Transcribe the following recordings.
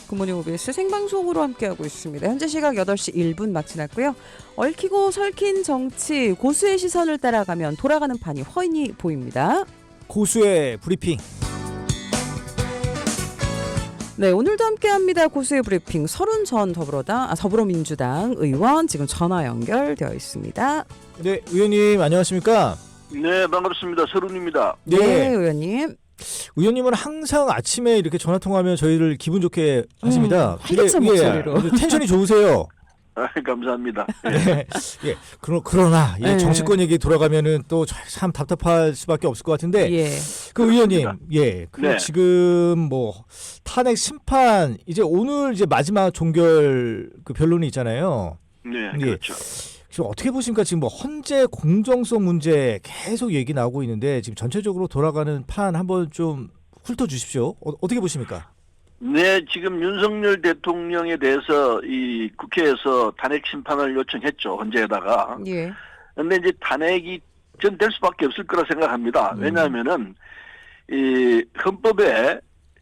굿모닝 OBS 생방송으로 함께하고 있습니다. 현재 시각 8시 1분 막 지났고요. 얽히고 설킨 정치, 고수의 시선을 따라가면 돌아가는 판이 훤히 보입니다. 고수의 브리핑. 네, 오늘도 함께합니다. 고수의 브리핑. 서른 전 더불어민주당 의원 지금 전화 연결되어 있습니다. 네, 의원님 안녕하십니까? 네, 반갑습니다. 서른입니다. 네, 의원님. 의원님은 항상 아침에 이렇게 전화 통화하면 저희를 기분 좋게 하십니다. 활기찬 목소리로. 텐션이 좋으세요. 감사합니다. 네. 예. 그러나 이 네. 정치권 얘기 돌아가면은 또 참 답답할 수밖에 없을 것 같은데. 예. 그 의원님, 예. 그 네. 지금 뭐 탄핵 심판 이제 오늘 이제 마지막 종결 그 변론이 있잖아요. 네, 예. 그렇죠. 지금 어떻게 보십니까? 지금 뭐 헌재 공정성 문제 계속 얘기 나오고 있는데 지금 전체적으로 돌아가는 판 한번 좀 훑어주십시오. 어떻게 보십니까? 네, 지금 윤석열 대통령에 대해서 이 국회에서 탄핵 심판을 요청했죠. 헌재에다가. 예. 근데 이제 탄핵이 전 될 수밖에 없을 거라 생각합니다. 왜냐하면은 이 헌법에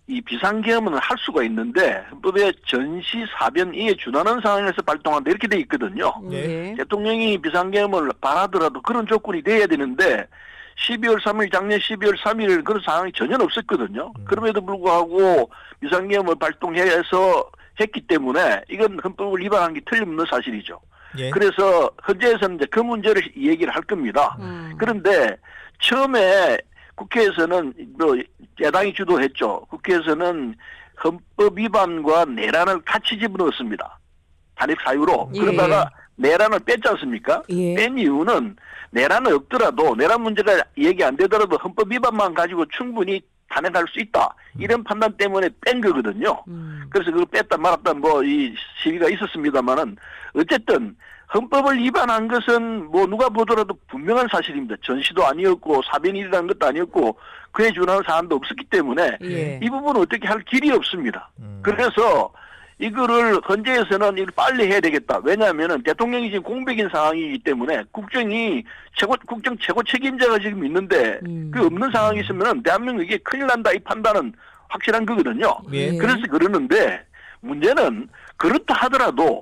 이 비상계엄은 할 수가 있는데 헌법에 전시 사변이에 준하는 상황에서 발동한다 이렇게 돼 있거든요. 예. 대통령이 비상계엄을 바라더라도 그런 조건이 돼야 되는데 12월 3일 작년 12월 3일 그런 상황이 전혀 없었거든요. 그럼에도 불구하고 비상계엄을 발동해서 했기 때문에 이건 헌법을 위반한 게 틀림없는 사실이죠. 예. 그래서 헌재에서는 이제 그 문제를 얘기를 할 겁니다. 그런데 처음에 국회에서는 뭐 야당이 주도했죠. 국회에서는 헌법 위반과 내란을 같이 집어넣었습니다. 탄핵 사유로. 예. 그러다가 내란을 뺐지 않습니까? 예. 뺀 이유는 내란은 없더라도 내란 문제가 얘기 안 되더라도 헌법 위반만 가지고 충분히 탄핵할 수 있다. 이런 판단 때문에 뺀 거거든요. 그래서 그걸 뺐다 말았다 뭐 이 시위가 있었습니다만은 어쨌든 헌법을 위반한 것은 뭐 누가 보더라도 분명한 사실입니다. 전시도 아니었고 사변일이라는 것도 아니었고 그에 준하는 사안도 없었기 때문에 예. 이 부분은 어떻게 할 길이 없습니다. 그래서 이거를 헌재에서는 이걸 빨리 해야 되겠다. 왜냐하면은 대통령이 지금 공백인 상황이기 때문에 국정 최고 책임자가 지금 있는데 그 없는 상황이 있으면은 대한민국이 큰일 난다 이 판단은 확실한 거거든요. 예. 그래서 그러는데 문제는 그렇다 하더라도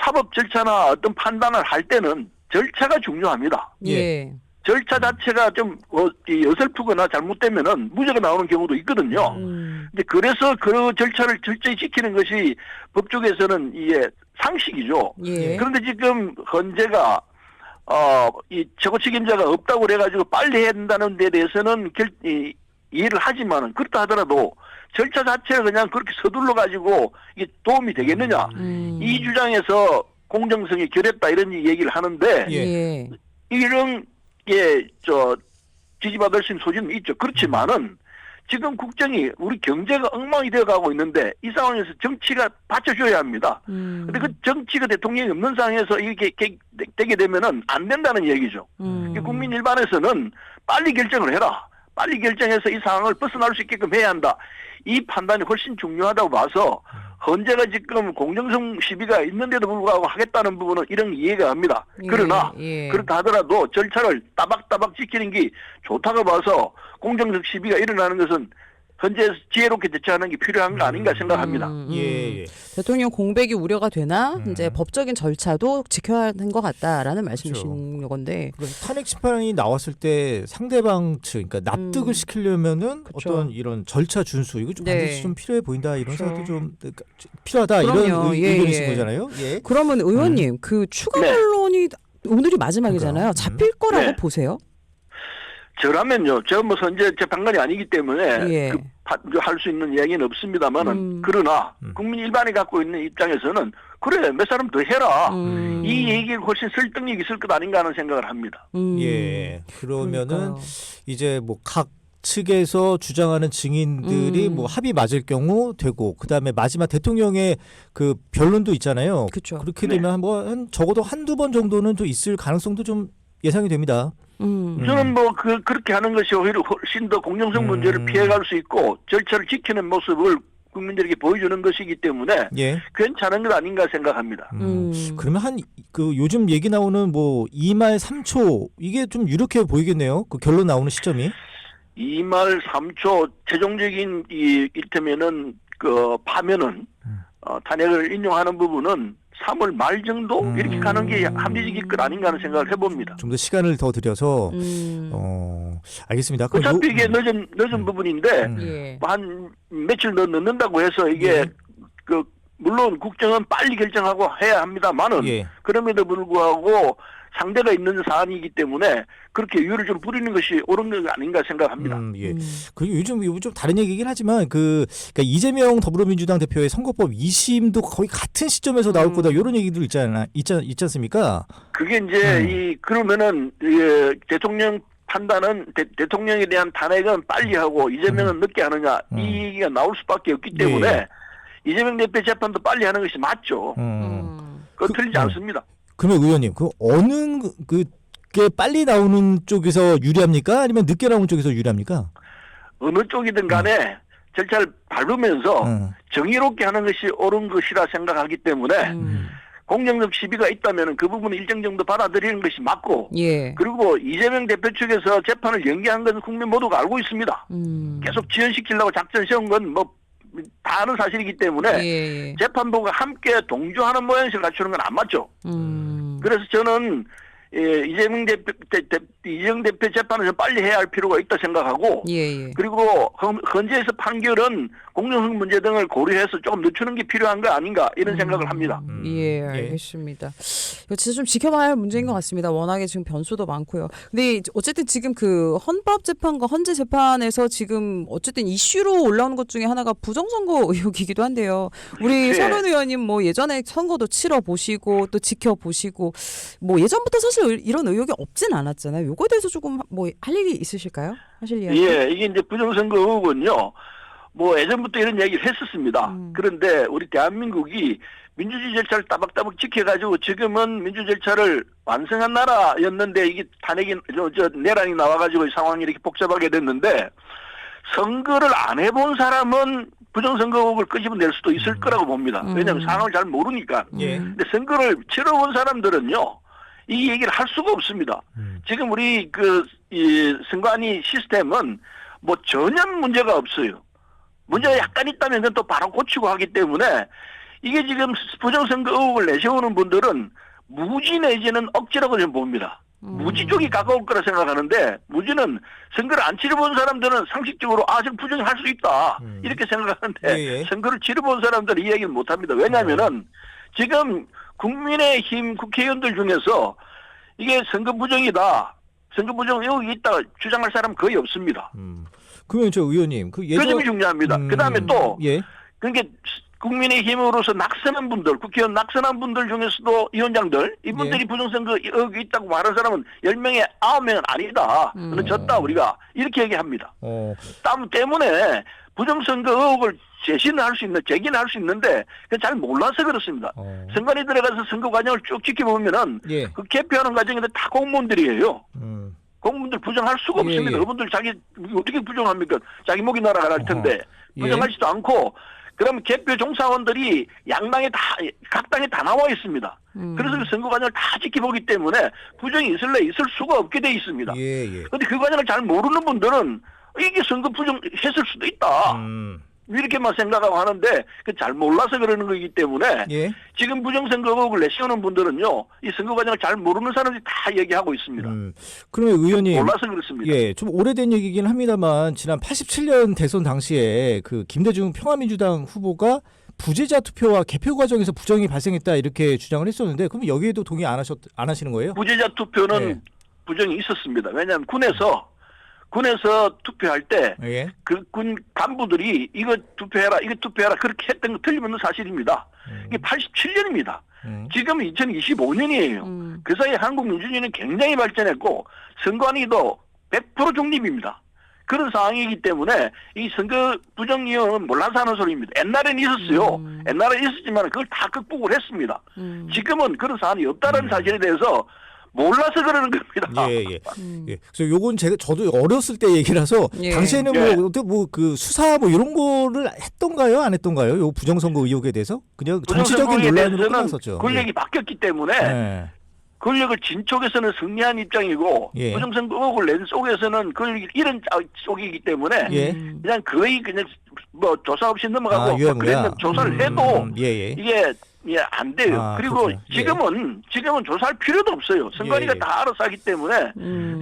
사법 절차나 어떤 판단을 할 때는 절차가 중요합니다. 예. 절차 자체가 좀 어설프거나 잘못되면은 무죄가 나오는 경우도 있거든요. 근데 그래서 그 절차를 철저히 지키는 것이 법조계에서는 이게 상식이죠. 예. 그런데 지금 헌재가 이 최고 책임자가 없다고 그래가지고 빨리 해야 된다는 데 대해서는 이해를 하지만은 그렇다 하더라도 절차 자체를 그냥 그렇게 서둘러 가지고 이게 도움이 되겠느냐 이 주장에서 공정성이 결했다 이런 얘기를 하는데 예. 이런 게 지지받을 수 있는 소지는 있죠. 그렇지만은 지금 국정이 우리 경제가 엉망이 되어가고 있는데 이 상황에서 정치가 받쳐줘야 합니다. 근데 그 정치가 대통령이 없는 상황에서 이렇게 되게 되면은 안 된다는 얘기죠. 국민 일반에서는 빨리 결정을 해라. 빨리 결정해서 이 상황을 벗어날 수 있게끔 해야 한다. 이 판단이 훨씬 중요하다고 봐서 헌재가 지금 공정성 시비가 있는데도 불구하고 하겠다는 부분은 이런 이해가 갑니다. 그러나 예. 그렇다 하더라도 절차를 따박따박 지키는 게 좋다고 봐서 공정성 시비가 일어나는 것은 현재에서 지혜롭게 대처하는 게 필요한 거 아닌가 생각합니다. 예. 대통령 공백이 우려가 되나 이제 법적인 절차도 지켜야 하는 것 같다라는 말씀이신 건데. 탄핵 심판이 나왔을 때 상대방 측, 그러니까 납득을 시키려면은 그쵸. 어떤 이런 절차 준수 이거 좀 네. 반드시 좀 필요해 보인다 이런 그쵸. 생각도 좀 필요하다 그럼요. 이런 예, 의견이신 예. 거잖아요. 예. 그러면 의원님 그 추가 네. 변론이 오늘이 마지막이잖아요. 잡힐 거라고 네. 보세요? 저라면요. 제가 뭐 선제 재판관이 아니기 때문에 예. 할 수 있는 이야기는 없습니다만은 그러나 국민 일반이 갖고 있는 입장에서는 그래 몇 사람 더 해라. 이 얘기가 훨씬 설득력이 있을 것 아닌가 하는 생각을 합니다. 예. 그러면은 그러니까요. 이제 뭐 각 측에서 주장하는 증인들이 뭐 합의 맞을 경우 되고 그다음에 마지막 대통령의 그 변론도 있잖아요. 그쵸. 그렇게 네. 되면 한 적어도 한두 번 정도는 좀 있을 가능성도 좀 예상이 됩니다. 저는 뭐 그렇게 하는 것이 오히려 훨씬 더 공정성 문제를 피해갈 수 있고 절차를 지키는 모습을 국민들에게 보여주는 것이기 때문에 예. 괜찮은 것 아닌가 생각합니다. 그러면 한 그 요즘 얘기 나오는 뭐 2말 3초 이게 좀 유력해 보이겠네요. 그 결론 나오는 시점이. 2말 3초 최종적인 이를테면은 파면은 탄핵을 인용하는 부분은 3월 말 정도 이렇게 가는 게 합리적일 것 아닌가 하는 생각을 해봅니다. 좀 더 시간을 더 들여서 알겠습니다. 그럼 어차피 이게 늦은 부분인데 예. 한 며칠 더 늦는다고 해서 이게 물론 국정은 빨리 결정하고 해야 합니다만은 예. 그럼에도 불구하고 상대가 있는 사안이기 때문에 그렇게 이유를 좀 부리는 것이 옳은 것 아닌가 생각합니다. 예. 그리고 요즘 좀 다른 얘기긴 하지만 그러니까 이재명 더불어민주당 대표의 선거법 2심도 거의 같은 시점에서 나올 거다 이런 얘기들 있지 않습니까? 그게 이제 그러면은 대통령 판단은 대통령에 대한 탄핵은 빨리 하고 이재명은 늦게 하느냐 이 얘기가 나올 수밖에 없기 때문에 예. 이재명 대표 재판도 빨리 하는 것이 맞죠. 그건 틀리지 않습니다. 그러면 의원님, 어느 게 빨리 나오는 쪽에서 유리합니까? 아니면 늦게 나오는 쪽에서 유리합니까? 어느 쪽이든 간에 절차를 밟으면서 정의롭게 하는 것이 옳은 것이라 생각하기 때문에 공정적 시비가 있다면 그 부분을 일정 정도 받아들이는 것이 맞고 예. 그리고 이재명 대표 측에서 재판을 연기한 것은 국민 모두가 알고 있습니다. 계속 지연시키려고 작전 세운 건 다 아는 사실이기 때문에 예. 재판부가 함께 동조하는 모양새를 갖추는 건 안 맞죠. 그래서 저는 이재명 대표 재판을 좀 빨리 해야 할 필요가 있다 생각하고 예. 그리고 헌재에서 판결은 공정성 문제 등을 고려해서 조금 늦추는 게 필요한 거 아닌가 이런 생각을 합니다. 예, 알겠습니다. 이거 진짜 좀 지켜봐야 할 문제인 것 같습니다. 워낙에 지금 변수도 많고요. 근데 어쨌든 지금 그 헌법재판과 헌재재판에서 지금 어쨌든 이슈로 올라오는 것 중에 하나가 부정선거 의혹이기도 한데요. 우리 네. 서른 의원님 뭐 예전에 선거도 치러 보시고 또 지켜 보시고 뭐 예전부터 사실 이런 의혹이 없진 않았잖아요. 요거에 대해서 조금 뭐 할 일이 있으실까요? 하실 이야기? 예, 이게 이제 부정선거 의혹은요. 뭐 예전부터 이런 얘기를 했었습니다. 그런데 우리 대한민국이 민주주의 절차를 따박따박 지켜가지고 지금은 민주 절차를 완성한 나라였는데 이게 탄핵이 내란이 나와가지고 이 상황이 이렇게 복잡하게 됐는데 선거를 안 해본 사람은 부정선거 의혹을 끄집어낼 수도 있을 거라고 봅니다. 왜냐하면 상황을 잘 모르니까. 예. 근데 선거를 치러본 사람들은요. 이 얘기를 할 수가 없습니다. 지금 우리 이 선관위 시스템은 뭐 전혀 문제가 없어요. 문제가 약간 있다면 그건 또 바로 고치고 하기 때문에 이게 지금 부정선거 의혹을 내세우는 분들은 무지 내지는 억지라고 저는 봅니다. 무지 쪽이 가까울 거라 생각하는데 무지는 선거를 안 치러본 사람들은 상식적으로 지금 부정할 수 있다 이렇게 생각하는데 선거를 치러본 사람들은 이 얘기를 못합니다. 왜냐하면은 지금 국민의힘 국회의원들 중에서 이게 선거 부정이다. 선거 부정 의혹이 있다 주장할 사람 거의 없습니다. 그러면 저 의원님 그 점이 중요합니다. 그다음에 또 그러니까 국민의힘으로서 낙선한 분들, 국회의원 낙선한 분들 중에서도 위원장들 이분들이 부정선거 의혹이 있다고 말하는 사람은 10명에 9명은 아니다. 그는 졌다 우리가 이렇게 얘기합니다. 때문에 부정선거 의혹을 제기는 할 수 있는데 잘 몰라서 그렇습니다. 선관위 들어가서 선거 과정을 쭉 지켜보면은 그 개표하는 과정인데 다 공무원들이에요. 공무원들 부정할 수가 없습니다. 그분들 자기 어떻게 부정합니까? 자기 목이 날아갈 텐데 부정하지도 않고 그러면 개표 종사원들이 양당에 각 당에 다 나와 있습니다. 그래서 그 선거 과정을 다 지켜보기 때문에 부정이 있을 수가 없게 돼 있습니다. 그런데 그 과정을 잘 모르는 분들은 이게 선거 부정했을 수도 있다. 이렇게만 생각하고 하는데 잘 몰라서 그러는 거기 때문에 지금 부정선거 의혹을 내세우는 분들은요. 이 선거 과정을 잘 모르는 사람들이 다 얘기하고 있습니다. 그러면 의원님 몰라서 그렇습니다. 좀 오래된 얘기긴 합니다만 지난 87년 대선 당시에 그 김대중 평화민주당 후보가 부재자 투표와 개표 과정에서 부정이 발생했다 이렇게 주장을 했었는데 그럼 여기에도 동의 안 하시는 거예요? 부재자 투표는 부정이 있었습니다. 왜냐하면 군에서 투표할 때 그 군 간부들이 이거 투표해라 그렇게 했던 거 틀림없는 사실입니다. 이게 87년입니다. 지금 2025년이에요. 그 사이에 한국 민주주의는 굉장히 발전했고 선관위도 100% 중립입니다. 그런 상황이기 때문에 이 선거 부정 위원은 몰라서 하는 소리입니다. 옛날에는 있었어요. 옛날에 있었지만 그걸 다 극복을 했습니다. 지금은 그런 사안이 없다는 사실에 대해서 몰라서 그러는 겁니다. 그래서 요건 저도 어렸을 때 얘기라서 당시에는 뭐 그 수사 뭐 이런 거를 했던가요, 안 했던가요? 요 부정선거 의혹에 대해서 그냥 정치적인 논란으로 끝났었죠. 권력이 바뀌었기 때문에 권력을 진 쪽에서는 승리한 입장이고 예. 부정선거 의혹을 낸 속에서는 권력이 잃은 쪽이기 때문에 예. 그냥 거의 그냥 뭐 조사 없이 넘어가고 유야무야. 그랬는 조사를 해도 예. 이게 안 돼요. 아, 그리고 그렇구나. 예. 지금은 조사할 필요도 없어요. 선관위가 예. 다 알아서 하기 때문에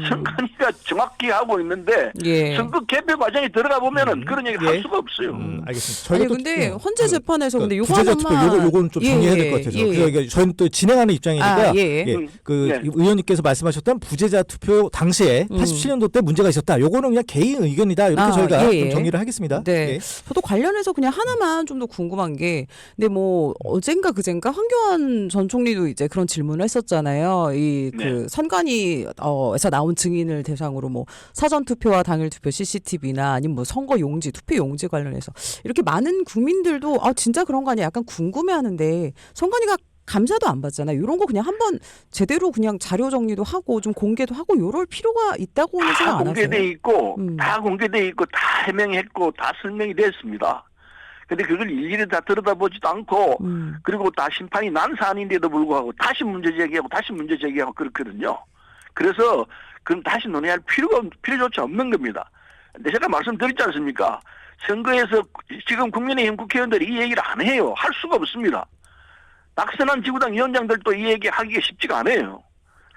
선관위가 정확히 하고 있는데 예. 선거 개표 과정에 들어가 보면은 그런 얘기를 예. 할 수가 없어요. 알겠습니다. 아니 저희가 또 근데 헌재 재판에서 근데 부재자 투표 요거는 좀 정리해야 될 것 같아서. 예. 그러니까 저희는 또 진행하는 입장이니까 아, 예. 그 예. 의원님께서 말씀하셨던 부재자 투표 당시에 87년도 때 문제가 있었다. 요거는 그냥 개인 의견이다. 이렇게 아, 저희가 예. 좀 정리를 하겠습니다. 네. 예. 저도 관련해서 그냥 하나만 좀 더 궁금한 게, 근데 뭐 어젠가 그젠가 황교안 전 총리도 이제 그런 질문을 했었잖아요. 이 그 네. 선관위에서 나온 증인을 대상으로 뭐 사전 투표와 당일 투표 CCTV나 아니면 뭐 선거 용지, 투표 용지 관련해서 이렇게 많은 국민들도 아 진짜 그런 거 아니야? 약간 궁금해하는데 선관위가 감사도 안 받잖아요. 이런 거 그냥 한번 제대로 그냥 자료 정리도 하고 좀 공개도 하고 이럴 필요가 있다고는 생각 다 안 하세요? 공개돼 있고 다 공개돼 있고 다 해명했고 다 설명이 됐습니다. 근데 그걸 일일이 다 들여다보지도 않고 그리고 다 심판이 난 사안인데도 불구하고 다시 문제 제기하고 그렇거든요. 그래서 그럼 다시 논의할 필요조차 없는 겁니다. 근데 제가 말씀드렸지 않습니까? 선거에서 지금 국민의힘 국회의원들이 이 얘기를 안 해요. 할 수가 없습니다. 낙선한 지구당 위원장들도 이 얘기 하기가 쉽지가 않아요.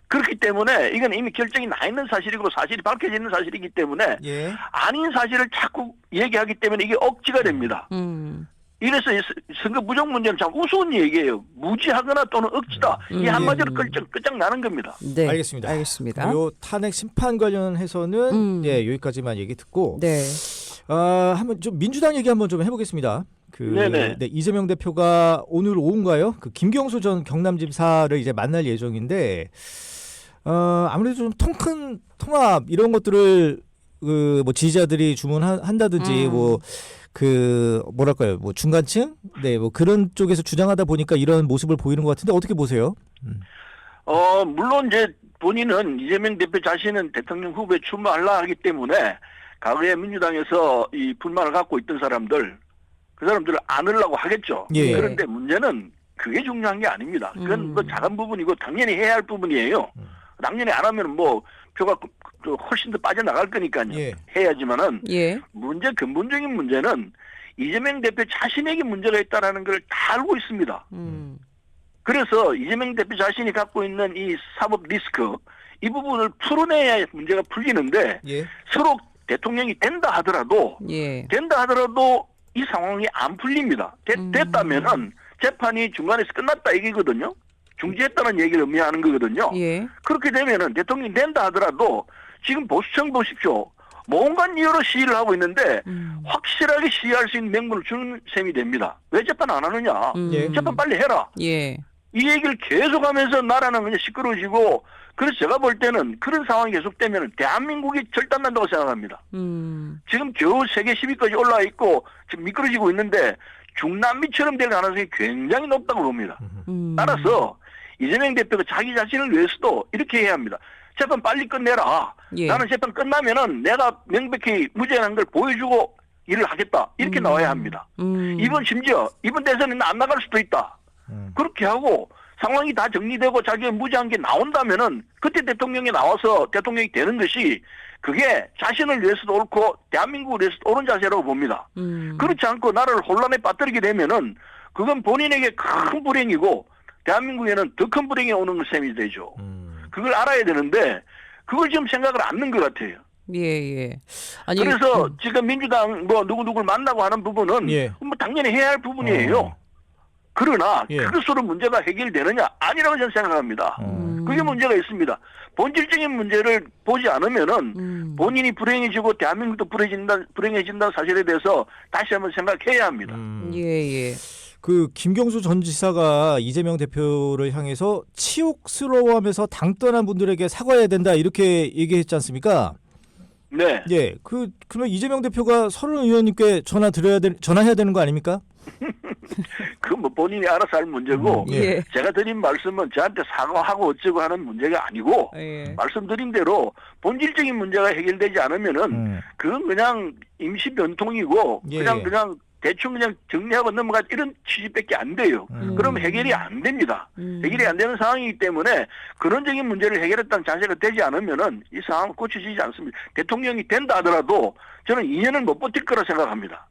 그렇기 때문에 이건 이미 결정이 나 있는 사실이고 사실이 밝혀져 있는 사실이기 때문에 예. 아닌 사실을 자꾸 얘기하기 때문에 이게 억지가 됩니다. 이래서 선거 부정 문제는 참 우스운 얘기예요. 무지하거나 또는 억지다. 이 한마디로 끝장나는 겁니다. 네, 알겠습니다. 알겠습니다. 요 탄핵 심판 관련해서는 예, 여기까지만 얘기 듣고 네. 한번 좀 민주당 얘기 한번 좀 해보겠습니다. 네네. 네, 이재명 대표가 오늘 오후인가요? 그 김경수 전 경남지사를 이제 만날 예정인데 아무래도 좀 통 큰 통합 이런 것들을 그 뭐 지지자들이 주문한다든지 뭐 그 뭐랄까요, 뭐 중간층, 네, 뭐 그런 쪽에서 주장하다 보니까 이런 모습을 보이는 것 같은데 어떻게 보세요? 물론 이제 본인은 이재명 대표 자신은 대통령 후보에 출마하려 하기 때문에 과거에 민주당에서 이 불만을 갖고 있던 사람들 그 사람들을 안으려고 하겠죠. 예. 그런데 문제는 그게 중요한 게 아닙니다. 그건 뭐 작은 부분이고 당연히 해야 할 부분이에요. 당연히 안 하면 뭐 표가 훨씬 더 빠져나갈 거니까요. 예. 해야지만은 예. 근본적인 문제는 이재명 대표 자신에게 문제가 있다라는 걸 다 알고 있습니다. 그래서 이재명 대표 자신이 갖고 있는 이 사법 리스크 이 부분을 풀어내야 문제가 풀리는데 예. 서로 대통령이 된다 하더라도 이 상황이 안 풀립니다. 됐다면은 재판이 중간에서 끝났다 얘기거든요. 중지했다는 얘기를 의미하는 거거든요. 예. 그렇게 되면은 대통령이 된다 하더라도 지금 보수청 보십시오. 뭔가 이유로 시위를 하고 있는데 확실하게 시위할 수 있는 명분을 주는 셈이 됩니다. 왜 재판 안 하느냐. 예. 재판 빨리 해라. 예. 이 얘기를 계속하면서 나라는 그냥 시끄러워지고 그래서 제가 볼 때는 그런 상황이 계속되면 대한민국이 절단난다고 생각합니다. 지금 겨우 세계 10위까지 올라와 있고 지금 미끄러지고 있는데 중남미처럼 될 가능성이 굉장히 높다고 봅니다. 따라서 이재명 대표가 자기 자신을 위해서도 이렇게 해야 합니다. 재판 빨리 끝내라. 예. 나는 재판 끝나면은 내가 명백히 무죄라는 걸 보여주고 일을 하겠다. 이렇게 나와야 합니다. 이번 대선에는 안 나갈 수도 있다. 그렇게 하고 상황이 다 정리되고 자기가 무죄한 게 나온다면은 그때 대통령이 나와서 대통령이 되는 것이 그게 자신을 위해서도 옳고 대한민국을 위해서도 옳은 자세라고 봅니다. 그렇지 않고 나라를 혼란에 빠뜨리게 되면은 그건 본인에게 큰 불행이고 대한민국에는 더 큰 불행이 오는 셈이 되죠. 그걸 알아야 되는데 그걸 지금 생각을 않는 것 같아요. 예. 아니 그래서 지금 민주당 뭐 누구누구를 만나고 하는 부분은 예. 뭐 당연히 해야 할 부분이에요. 그러나 예. 그것으로 문제가 해결되느냐 아니라고 저는 생각합니다. 그게 문제가 있습니다. 본질적인 문제를 보지 않으면은 본인이 불행해지고 대한민국도 불행해진다는 사실에 대해서 다시 한번 생각해야 합니다. 예. 그 김경수 전 지사가 이재명 대표를 향해서 치욕스러워하면서 당 떠난 분들에게 사과해야 된다 이렇게 얘기했지 않습니까? 네. 예. 그러면 이재명 대표가 서른 의원님께 전화해야 되는 거 아닙니까? 그 뭐 본인이 알아서 할 문제고 예. 제가 드린 말씀은 저한테 사과하고 어쩌고 하는 문제가 아니고 예. 말씀드린 대로 본질적인 문제가 해결되지 않으면은 그건 그냥 임시 변통이고 예. 그냥 대충 그냥 정리하고 넘어가 이런 취지밖에 안 돼요. 그럼 해결이 안 됩니다. 해결이 안 되는 상황이기 때문에 근원적인 문제를 해결했다는 자세가 되지 않으면은 이 상황은 고쳐지지 않습니다. 대통령이 된다 하더라도 저는 2년은 못 버틸 거라 생각합니다.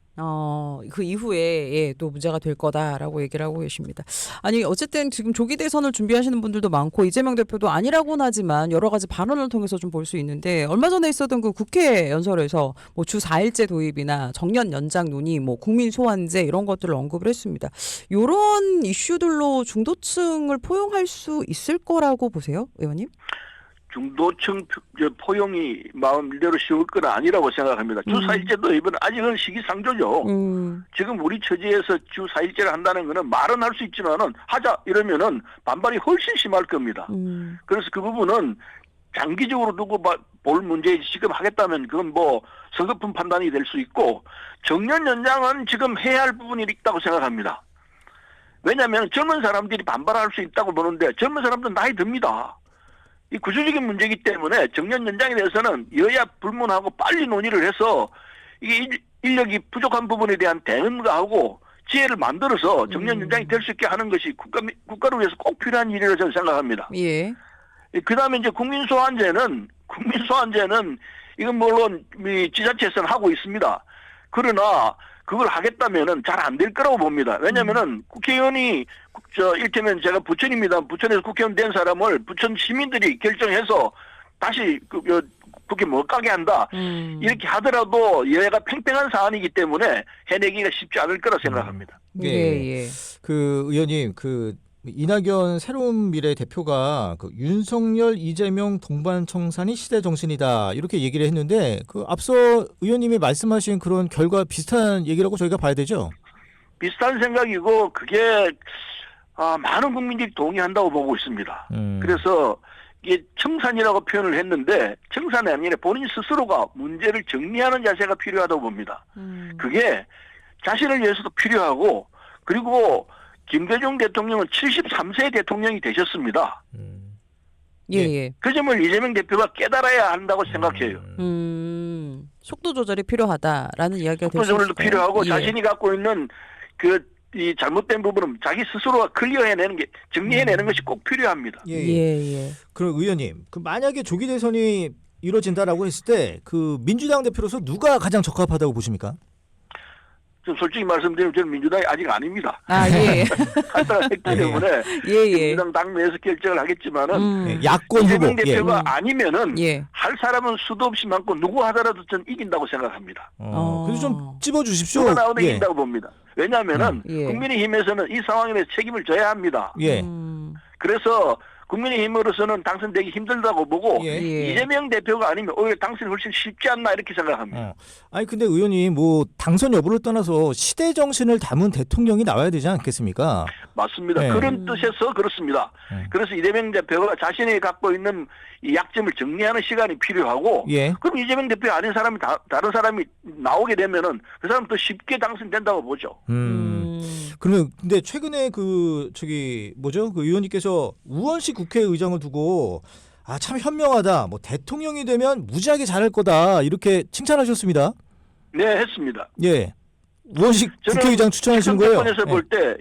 그 이후에 예, 또 문제가 될 거다라고 얘기를 하고 계십니다. 아니 어쨌든 지금 조기 대선을 준비하시는 분들도 많고 이재명 대표도 아니라고는 하지만 여러 가지 발언을 통해서 좀 볼 수 있는데 얼마 전에 있었던 그 국회 연설에서 뭐 주 4일제 도입이나 정년 연장 논의, 뭐 국민 소환제 이런 것들을 언급을 했습니다. 이런 이슈들로 중도층을 포용할 수 있을 거라고 보세요, 의원님? 중도층 포용이 마음대로 쉬울 건 아니라고 생각합니다. 주 4일제도 이번 아직은 시기상조죠. 지금 우리 처지에서 주 4일제를 한다는 거는 말은 할 수 있지만은 하자 이러면은 반발이 훨씬 심할 겁니다. 그래서 그 부분은 장기적으로 두고 볼 문제이지 지금 하겠다면 그건 뭐 성급한 판단이 될 수 있고 정년 연장은 지금 해야 할 부분이 있다고 생각합니다. 왜냐하면 젊은 사람들이 반발할 수 있다고 보는데 젊은 사람들은 나이 듭니다. 이 구조적인 문제이기 때문에 정년 연장에 대해서는 여야 불문하고 빨리 논의를 해서 이게 인력이 부족한 부분에 대한 대응하고 지혜를 만들어서 정년 연장이 될 수 있게 하는 것이 국가를 위해서 꼭 필요한 일이라고 저는 생각합니다. 예. 그다음에 이제 국민소환제는 이건 물론 지자체에서는 하고 있습니다. 그러나 그걸 하겠다면은 잘 안 될 거라고 봅니다. 왜냐면은 국회의원이 일테면 제가 부천입니다. 부천에서 국회의원 된 사람을 부천 시민들이 결정해서 다시 국회 못 가게 한다. 이렇게 하더라도 여야가 팽팽한 사안이기 때문에 해내기가 쉽지 않을 거라 생각합니다. 예. 그 의원님 그 이낙연 새로운 미래 대표가 그 윤석열 이재명 동반 청산이 시대 정신이다 이렇게 얘기를 했는데 그 앞서 의원님이 말씀하신 그런 결과 비슷한 얘기라고 저희가 봐야 되죠? 비슷한 생각이고 그게 많은 국민들이 동의한다고 보고 있습니다. 그래서 이게 청산이라고 표현을 했는데 청산이 아니라 본인 스스로가 문제를 정리하는 자세가 필요하다고 봅니다. 그게 자신을 위해서도 필요하고 그리고 김대중 대통령은 73세 대통령이 되셨습니다. 예. 그 점을 이재명 대표가 깨달아야 한다고 생각해요. 속도 조절이 필요하다라는 이야기가 될 수 있을까요? 속도 조절도 필요하고 예. 자신이 갖고 있는 이 잘못된 부분은 자기 스스로가 클리어해내는 게 정리해내는 것이 꼭 필요합니다. 예. 그럼 의원님, 그 만약에 조기 대선이 이루어진다라고 했을 때 그 민주당 대표로서 누가 가장 적합하다고 보십니까? 좀 솔직히 말씀드리면 저는 민주당이 아직 아닙니다. 예. 한다고 했기 때문에 민주당 당내에서 결정을 하겠지만은 야권 후보 이재명 대표가 아니면은 예. 할 사람은 수도 없이 많고 누구 하더라도 전 이긴다고 생각합니다. 그래서 좀 찝어주십시오. 누가 나오도 이긴다고 봅니다. 왜냐하면은 예. 국민의힘에서는 이 상황에 대해서 책임을 져야 합니다. 예. 그래서 국민의힘으로서는 당선되기 힘들다고 보고 예. 이재명 대표가 아니면 오히려 당선이 훨씬 쉽지 않나 이렇게 생각합니다. 아니 근데 의원님 뭐 당선 여부를 떠나서 시대 정신을 담은 대통령이 나와야 되지 않겠습니까? 맞습니다. 네. 그런 뜻에서 그렇습니다. 그래서 이재명 대표가 자신이 갖고 있는 이 약점을 정리하는 시간이 필요하고 예. 그럼 이재명 대표 아닌 사람이 다른 사람이 나오게 되면은 그 사람 더 쉽게 당선된다고 보죠. 그러면 근데 최근에 그 의원님께서 우원식 국회의장을 두고 참 현명하다. 뭐 대통령이 되면 무지하게 잘할 거다. 이렇게 칭찬하셨습니다. 네, 했습니다. 예. 우원식 국회의장 추천하신 거예요? 정권에서 볼 때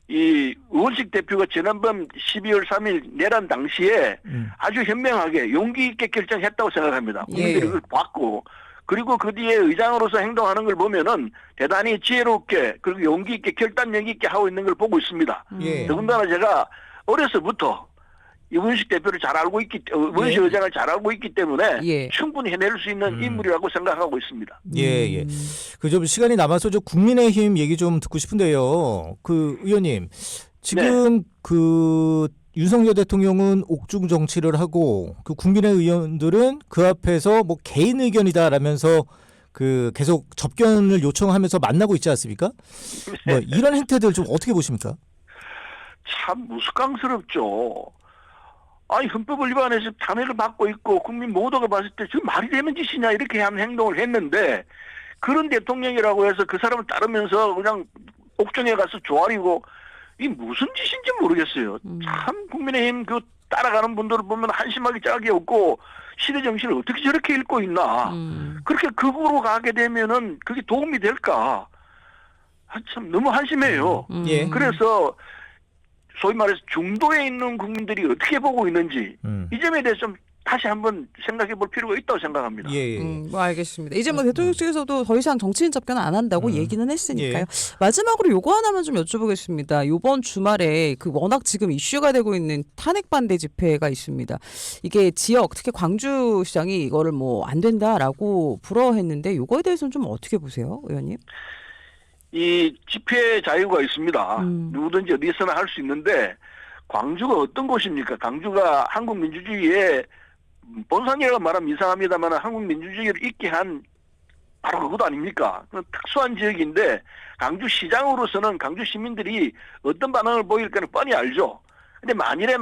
이 우원식 대표가 지난번 12월 3일 내란 당시에 아주 현명하게 용기 있게 결정했다고 생각합니다. 국민들이 그걸 봤고 그리고 그 뒤에 의장으로서 행동하는 걸 보면은 대단히 지혜롭게 그리고 용기 있게 결단력 있게 하고 있는 걸 보고 있습니다. 더군다나 제가 어려서부터 우원식 대표를 잘 알고 우원식 의장을 잘 알고 있기 때문에 충분히 해낼 수 있는 인물이라고 생각하고 있습니다. 예. 그 좀 시간이 남아서 저 국민의힘 얘기 좀 듣고 싶은데요. 그 의원님 지금 그 윤석열 대통령은 옥중 정치를 하고 그 국민의 의원들은 그 앞에서 뭐 개인 의견이다라면서 그 계속 접견을 요청하면서 만나고 있지 않습니까? 뭐 이런 행태들 좀 어떻게 보십니까? 참 무스강스럽죠. 아니 헌법을 위반해서 탄핵을 받고 있고 국민 모두가 봤을 때 지금 말이 되는 짓이냐 이렇게 하는 행동을 했는데 그런 대통령이라고 해서 그 사람을 따르면서 그냥 옥중에 가서 조아리고 이 무슨 짓인지 모르겠어요. 참 국민의힘 그 따라가는 분들을 보면 한심하게 짝이 없고 시대 정신을 어떻게 저렇게 읽고 있나. 그렇게 극으로 가게 되면은 그게 도움이 될까. 참 너무 한심해요. 예. 그래서 소위 말해서 중도에 있는 국민들이 어떻게 보고 있는지 이 점에 대해서 좀 다시 한번 생각해 볼 필요가 있다고 생각합니다. 예. 뭐 알겠습니다. 이제 뭐 대통령 측에서도 더 이상 정치인 접견은 안 한다고 얘기는 했으니까요. 예. 마지막으로 요거 하나만 좀 여쭤보겠습니다. 요번 주말에 그 워낙 지금 이슈가 되고 있는 탄핵 반대 집회가 있습니다. 이게 지역 특히 광주시장이 이거를 뭐 안 된다라고 불어했는데 요거에 대해서는 좀 어떻게 보세요, 의원님? 이 집회 자유가 있습니다. 누구든지 어디서나 할 수 있는데 광주가 어떤 곳입니까? 광주가 한국 민주주의의 본산이라고 말하면 이상합니다만 한국 민주주의를 있게 한 바로 그것도 아닙니까? 특수한 지역인데 광주시장으로서는 광주 시민들이 어떤 반응을 보일까는 뻔히 알죠. 근데 만일에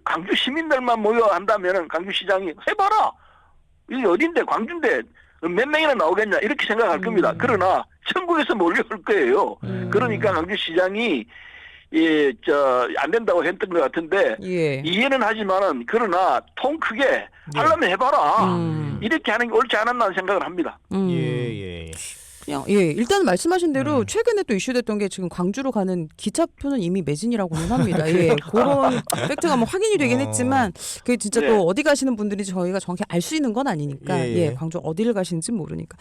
광주 시민들만 모여 한다면은 광주시장이 해봐라. 이게 어딘데 광주인데 몇 명이나 나오겠냐 이렇게 생각할 겁니다. 그러나 전국에서 몰려올 거예요. 그러니까 광주시장이 안 된다고 했던 것 같은데 예. 이해는 하지만은 그러나 통 크게 하려면 해봐라. 이렇게 하는 게 옳지 않았나 생각을 합니다. 예. 그냥 일단 말씀하신 대로 최근에 또 이슈됐던 게 지금 광주로 가는 기차표는 이미 매진이라고는 합니다. 예, 그런 팩트가 뭐 확인이 되긴 했지만 그게 진짜 또 어디 가시는 분들인지 저희가 정확히 알 수 있는 건 아니니까 예. 광주 어디를 가시는지 모르니까.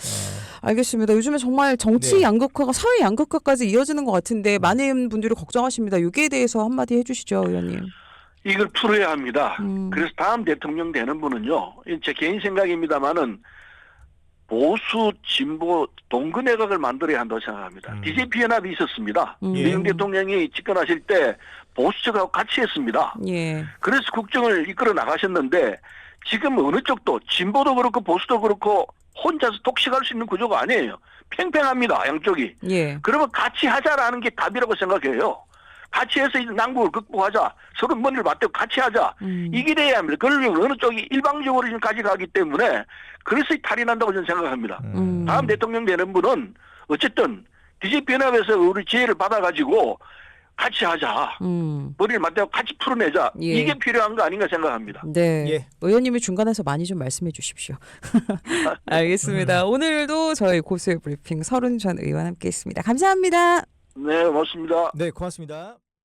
알겠습니다. 요즘에 정말 정치 양극화가 사회 양극화까지 이어지는 것 같은데 많은 분들이 걱정하십니다. 여기에 대해서 한마디 해주시죠, 의원님. 이걸 풀어야 합니다. 그래서 다음 대통령 되는 분은요. 제 개인 생각입니다만은 보수 진보 동근내각을 만들어야 한다고 생각합니다. DJP 연합이 있었습니다. 이명 대통령이 집권하실 때 보수 쪽하고 같이 했습니다. 예. 그래서 국정을 이끌어 나가셨는데 지금 어느 쪽도 진보도 그렇고 보수도 그렇고 혼자서 독식할 수 있는 구조가 아니에요. 팽팽합니다. 양쪽이. 예. 그러면 같이 하자라는 게 답이라고 생각해요. 같이 해서 이 난국을 극복하자. 서로 머리를 맞대고 같이 하자. 이게 돼야 합니다. 그러려면 어느 쪽이 일방적으로 지금 가져가기 때문에 그래서 탈이 난다고 저는 생각합니다. 다음 대통령 되는 분은 어쨌든 DJP 연합에서 우리 지혜를 받아가지고 같이 하자. 머리를 맞대고 같이 풀어내자. 예. 이게 필요한 거 아닌가 생각합니다. 네. 예. 의원님이 중간에서 많이 좀 말씀해 주십시오. 알겠습니다. 오늘도 저희 고수의 브리핑 서른 전 의원 함께 했습니다. 감사합니다. 네, 고맙습니다. 네, 고맙습니다.